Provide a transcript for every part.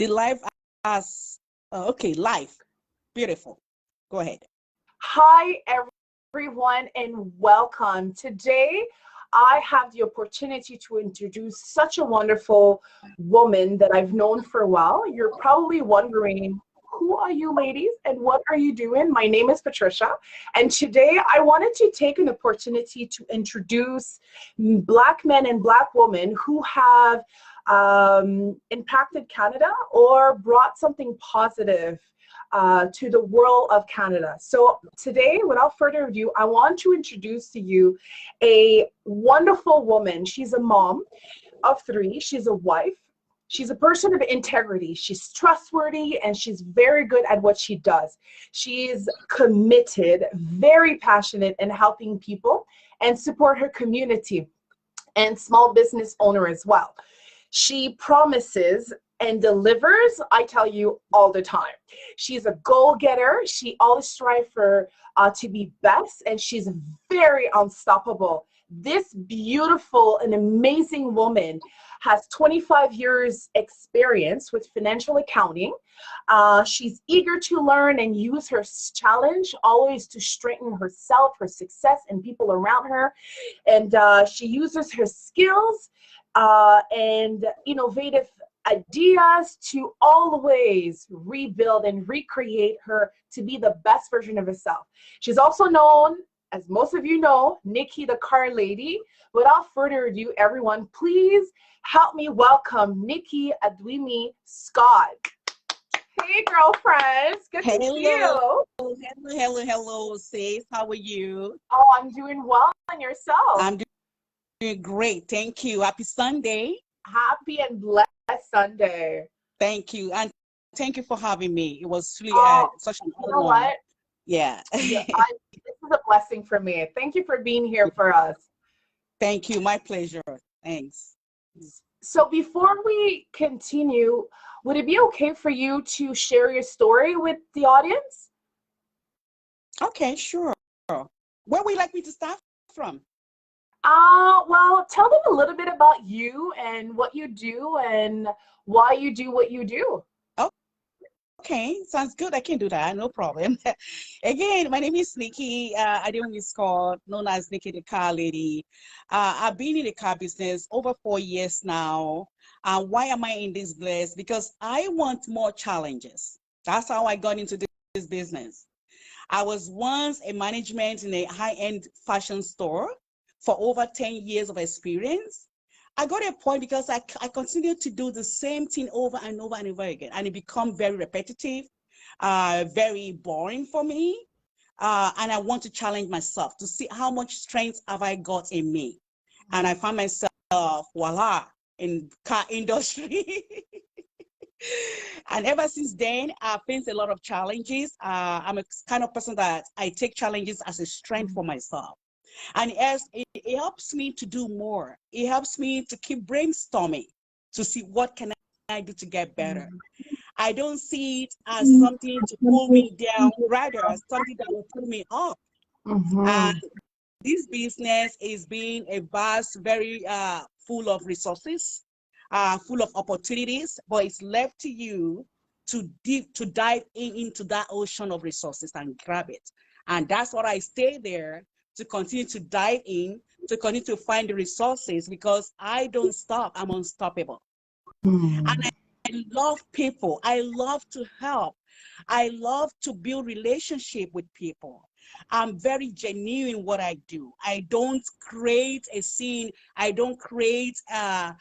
The life as, okay, life. Beautiful. Go ahead. Hi, everyone, and welcome. Today, I have the opportunity to introduce such a wonderful woman that I've known for a while. You're probably wondering, who are you ladies and what are you doing? My name is Patricia, and today I wanted to take an opportunity to introduce Black men and Black women who have impacted Canada or brought something positive to the world of Canada. So today, without further ado, I want to introduce to you a wonderful woman. She's a mom of three. She's a wife. She's a person of integrity. She's trustworthy and she's very good at what she does. She's committed, very passionate in helping people and support her community and small business owner as well. She promises and delivers, I tell you, all the time. She's a go-getter. She always strives for to be best, and she's very unstoppable. This beautiful and amazing woman has 25 years experience with financial accounting. She's eager to learn and use her challenge always to strengthen herself, her success, and people around her. And she uses her skills and innovative ideas to always rebuild and recreate her to be the best version of herself. She's also known, as most of you know, Nikky the Car Lady. Without further ado, everyone, please help me welcome Nikky Adwimi Scott. Hey, girlfriends. Good to see you. Hello, sis. How are you? Oh, I'm doing well. And yourself? I'm doing great. Thank you. Happy Sunday. Happy and blessed Sunday. Thank you. And thank you for having me. It was really such an honor. You know what? Yeah. This is a blessing for me. Thank you for being here for us. Thank you. My pleasure. Thanks. So before we continue, would it be okay for you to share your story with the audience? Okay, sure. Where would you like me to start from? Well, tell them a little bit about you and what you do and why you do what you do. Okay, sounds good. I can do that. No problem. Again, my name is Nikky. Adwimi Scott, known as Nikky the Car Lady. I've been in the car business over 4 years now. Why am I in this place? Because I want more challenges. That's how I got into this business. I was once a management in a high-end fashion store for over 10 years of experience. I got a point because I continued to do the same thing over and over and over again, and it became very repetitive, very boring for me. And I want to challenge myself to see how much strength have I got in me. And I found myself, voila, in car industry. And ever since then, I've faced a lot of challenges. I'm a kind of person that I take challenges as a strength for myself. And it helps me to do more. It helps me to keep brainstorming to see what can I do to get better. I don't see it as something to pull me down, rather as something that will pull me up. And this business is being a vast, very full of resources, full of opportunities, but it's left to you to dive into that ocean of resources and grab it. And that's what I stay there to continue to dive in, to continue to find the resources, because I don't stop. I'm unstoppable. And I love people. I love to help. I love to build relationship with people. I'm very genuine in what I do. I don't create a scene. I don't create a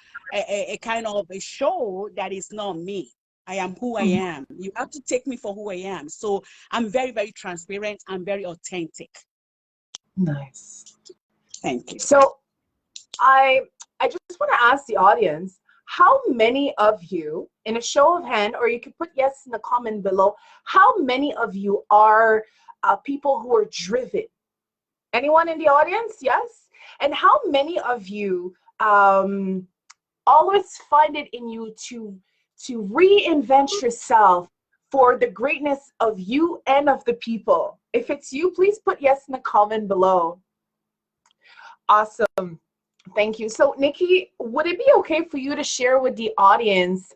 kind of a show that is not me. I am who I am. You have to take me for who I am. So I'm very, very transparent. I'm very authentic. Nice. Thank you. So I just want to ask the audience, how many of you, in a show of hand, or you can put yes in the comment below, how many of you are people who are driven? Anyone in the audience? Yes. And how many of you always find it in you to reinvent yourself for the greatness of you and of the people? If it's you, please put yes in the comment below. Awesome. Thank you. So Nikky, would it be okay for you to share with the audience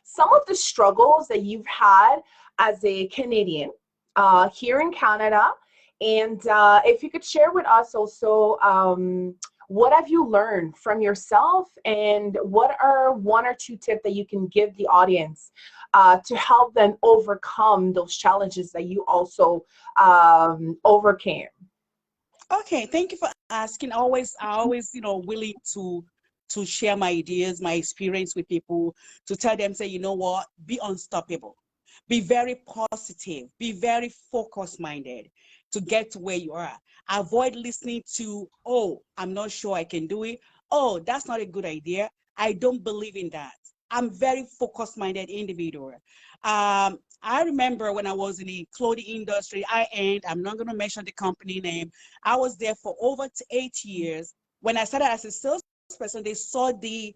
some of the struggles that you've had as a Canadian here in Canada. And if you could share with us also, what have you learned from yourself, and what are one or two tips that you can give the audience to help them overcome those challenges that you also overcame? Okay, thank you for asking. I always, willing to share my ideas, my experience with people, to tell them, say, you know what, be unstoppable, be very positive, be very focus minded to get to where you are. Avoid listening to, oh, I'm not sure I can do it. Oh, that's not a good idea. I don't believe in that. I'm very focus minded individual. I remember when I was in the clothing industry, I'm not going to mention the company name. I was there for over 8 years. When I started as a salesperson, they saw the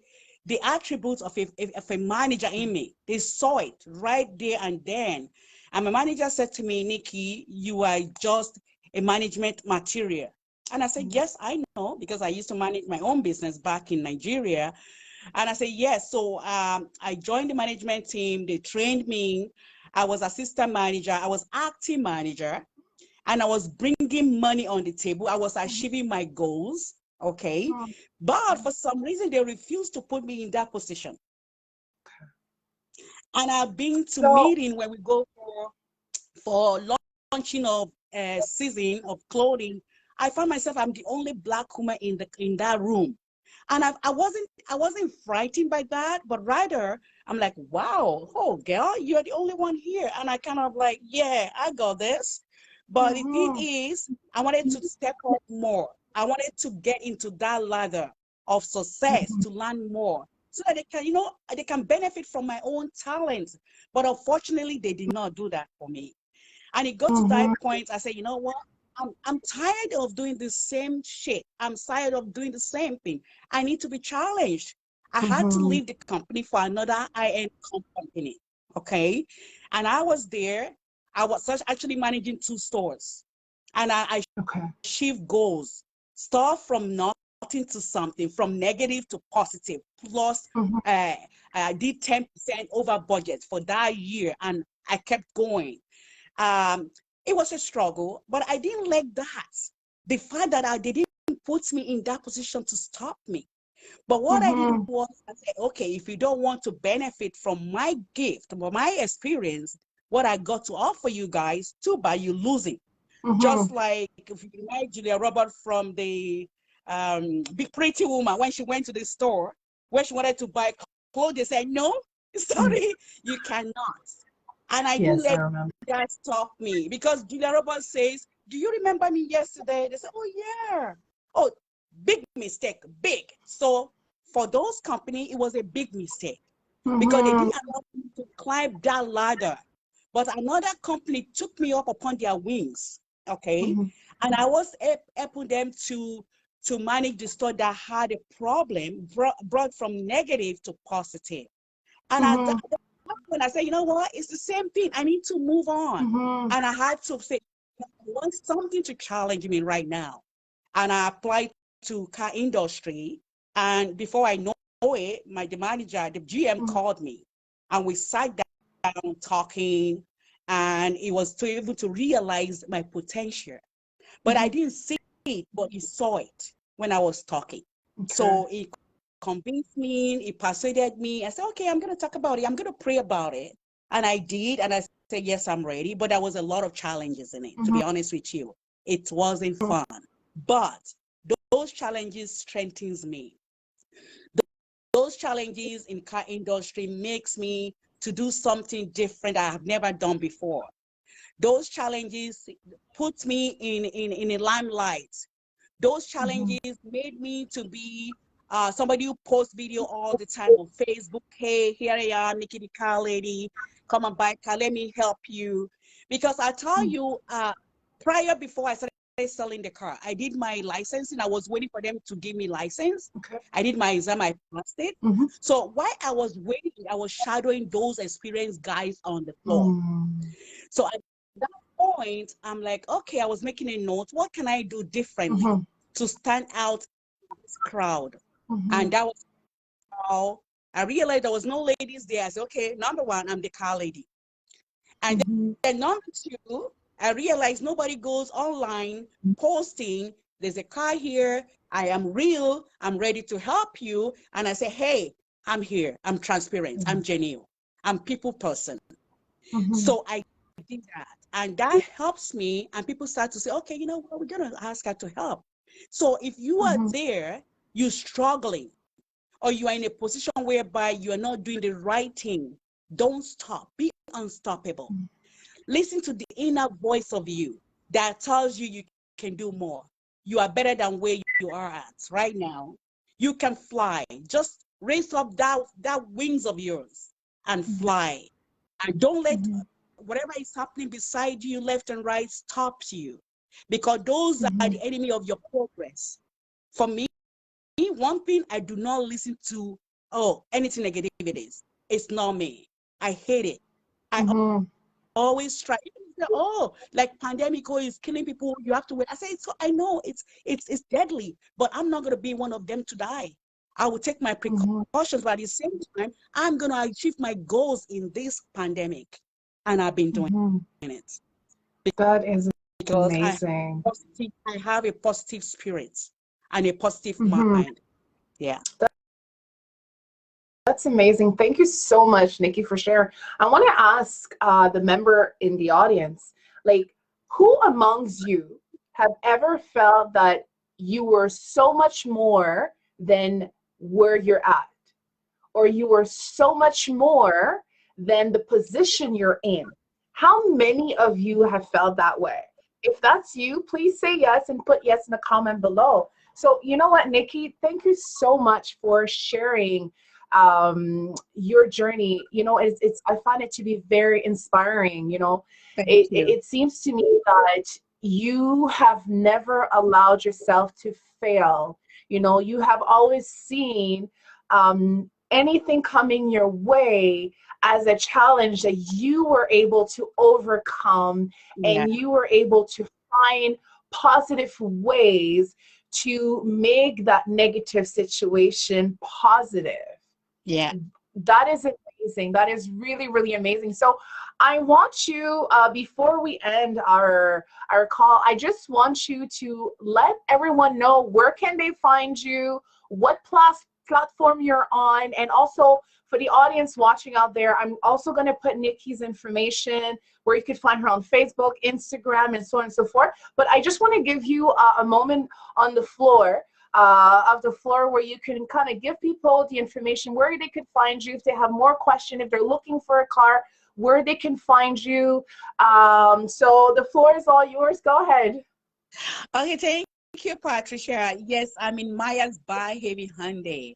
attributes of a manager in me. They saw it right there and then. And my manager said to me, Nikki, you are just a management material. And I said, yes, I know, because I used to manage my own business back in Nigeria. And I said, yes. So I joined the management team. They trained me. I was assistant manager. I was acting manager. And I was bringing money on the table. I was achieving my goals. Okay. But for some reason, they refused to put me in that position. And I've been to So, meeting where we go for launching of season of clothing. I found myself, I'm the only Black woman in that room. And I wasn't frightened by that, but rather I'm like, wow, oh girl, you're the only one here. And I kind of like, yeah, I got this. But the thing is, I wanted to step up more. I wanted to get into that ladder of success, to learn more, so that they can benefit from my own talents. But unfortunately, they did not do that for me. And it got to that point, I said, you know what? I'm tired of doing the same shit. I'm tired of doing the same thing. I need to be challenged. I had to leave the company for another high-end company. Okay. And I was there. I was actually managing 2 stores. And I okay. achieved goals. Start from nothing to something, from negative to positive. Plus, I did 10% over budget for that year. And I kept going. Um, it was a struggle, but I didn't like that. The fact that they didn't put me in that position to stop me. But what I did was, I said, okay, if you don't want to benefit from my gift, or my experience, what I got to offer you guys, too bad you're losing. Just like if you like Julia Roberts from the Big Pretty Woman, when she went to the store, where she wanted to buy clothes, they said, no, sorry, you cannot. And I didn't Yes, I let remember. that stop me, because Julia Roberts says, do you remember me yesterday? They said, oh, yeah. Oh, big mistake, big. So for those companies, it was a big mistake, because they didn't allow me to climb that ladder. But another company took me up upon their wings, okay? And I was helping them to manage the store that had a problem, brought from negative to positive. And at that point, I said, you know what? It's the same thing. I need to move on. And I had to say, I want something to challenge me right now. And I applied to car industry. And before I know it, the manager, the GM called me. And we sat down talking. And it was to able to realize my potential. But I didn't see it, but he saw it when I was talking. So it convinced me, it persuaded me. I said, okay, I'm going to talk about it. I'm going to pray about it. And I did. And I said, yes, I'm ready. But there was a lot of challenges in it, to be honest with you. It wasn't fun. But those challenges strengthens me. Those challenges in car industry makes me to do something different I have never done before. Those challenges put me in a limelight. Those challenges made me to be somebody who posts video all the time on Facebook. Hey, here I am, Nikky The Car Lady. Come and buy a car. Let me help you. Because I tell you, before I started selling the car, I did my licensing. I was waiting for them to give me license. I did my exam. I passed it. So while I was waiting, I was shadowing those experienced guys on the floor. So at that point, I'm like, okay, I was making a note. What can I do differently to stand out in this crowd? And that was how I realized there was no ladies there. I said, okay, number one, I'm the car lady. And then number two, I realized nobody goes online posting, there's a car here, I am real, I'm ready to help you. And I say, hey, I'm here, I'm transparent, I'm genuine, I'm people person. So I did that. And that helps me. And people start to say, okay, you know what, we're going to ask her to help. So if you are there, you're struggling, or you are in a position whereby you are not doing the right thing, don't stop. Be unstoppable. Listen to the inner voice of you that tells you you can do more. You are better than where you are at right now. You can fly. Just raise up that wings of yours and fly. And don't let whatever is happening beside you, left and right, stop you. Because those are the enemy of your progress. For me, one thing I do not listen to, anything negative it is. It's not me. I hate it. I always try. Like pandemic is killing people. You have to wait. I say, so I know it's deadly, but I'm not going to be one of them to die. I will take my precautions, but at the same time, I'm going to achieve my goals in this pandemic, and I've been doing it. That is Because amazing. I have a positive spirit and a positive mind. Yeah. That's amazing. Thank you so much, Nikki, for sharing. I want to ask the member in the audience, like, who amongst you have ever felt that you were so much more than where you're at, or you were so much more than the position you're in? How many of you have felt that way? If that's you, please say yes and put yes in the comment below. So you know what, Nikki, thank you so much for sharing your journey. You know, it's I find it to be very inspiring. You know, it seems to me that you have never allowed yourself to fail. You know, you have always seen anything coming your way as a challenge that you were able to overcome, and you were able to find positive ways to make that negative situation positive. Yeah. That is amazing. That is really, really amazing. So I want you, before we end our call, I just want you to let everyone know where can they find you, what platform you're on, and also for the audience watching out there, I'm also going to put Nikki's information where you could find her on Facebook, Instagram, and so on and so forth. But I just want to give you a moment on the floor where you can kind of give people the information where they could find you if they have more questions, if they're looking for a car, where they can find you. So the floor is all yours. Go ahead. Okay, thank you, Patricia. Yes, I'm in Maya's barrhaven Hyundai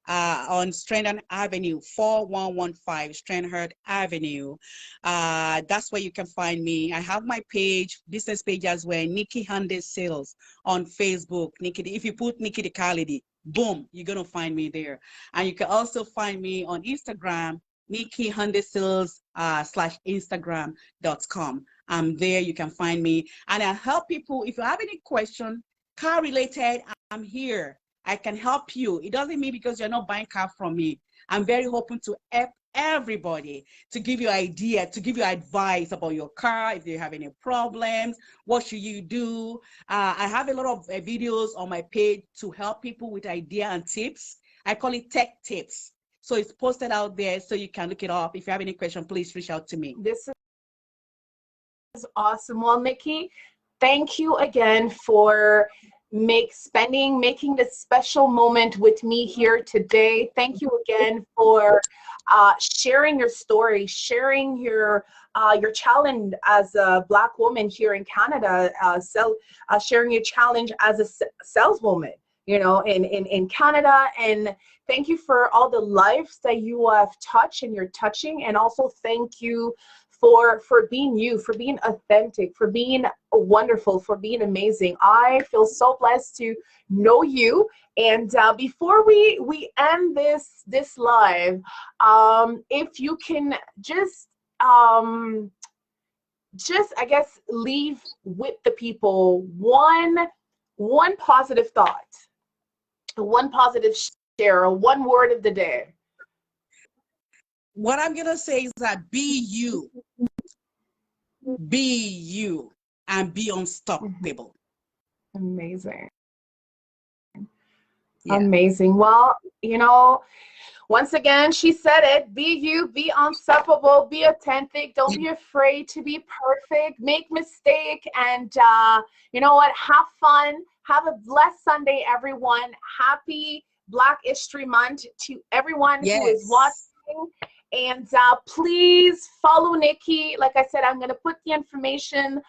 on Strandherd Avenue, 4115 Strandherd Avenue. That's where you can find me. I have my page, business page as well, Nikky Hyundai Sales on Facebook. Nikky, if you put Nikky The Car Lady, boom, you're going to find me there. And you can also find me on Instagram, Nikky Hyundai Sales /Instagram.com. I'm there, you can find me. And I help people, if you have any question, car related, I'm here. I can help you. It doesn't mean because you're not buying car from me. I'm very open to help everybody, to give you idea, to give you advice about your car. If you have any problems, what should you do? I have a lot of videos on my page to help people with idea and tips. I call it tech tips. So it's posted out there so you can look it up. If you have any question, please reach out to me. This is awesome. Well, Nikki, thank you again for making this special moment with me here today. Thank you again for sharing your story, sharing your challenge as a Black woman here in Canada, sharing your challenge as a saleswoman, you know, in Canada. And thank you for all the lives that you have touched and you're touching. And also thank you for being you, for being authentic, for being wonderful, for being amazing. I feel so blessed to know you. And before we end this live, if you can just I guess leave with the people one positive thought, one positive share, or one word of the day. what I'm gonna say is that be you, and be unstoppable. Amazing. Yeah. Amazing. Well, once again, she said it. Be you, be unstoppable, be authentic. Don't be afraid to be perfect. Make mistake, and you know what? Have fun. Have a blessed Sunday, everyone. Happy Black History Month to everyone who is Yes. watching. And please follow Nikki. Like I said, I'm going to put the information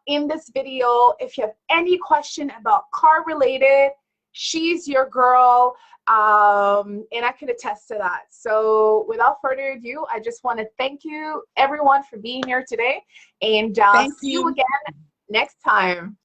in this video. If you have any question about car related, she's your girl. And I can attest to that. So without further ado, I just want to thank you everyone for being here today, and Thank see you you. again next time.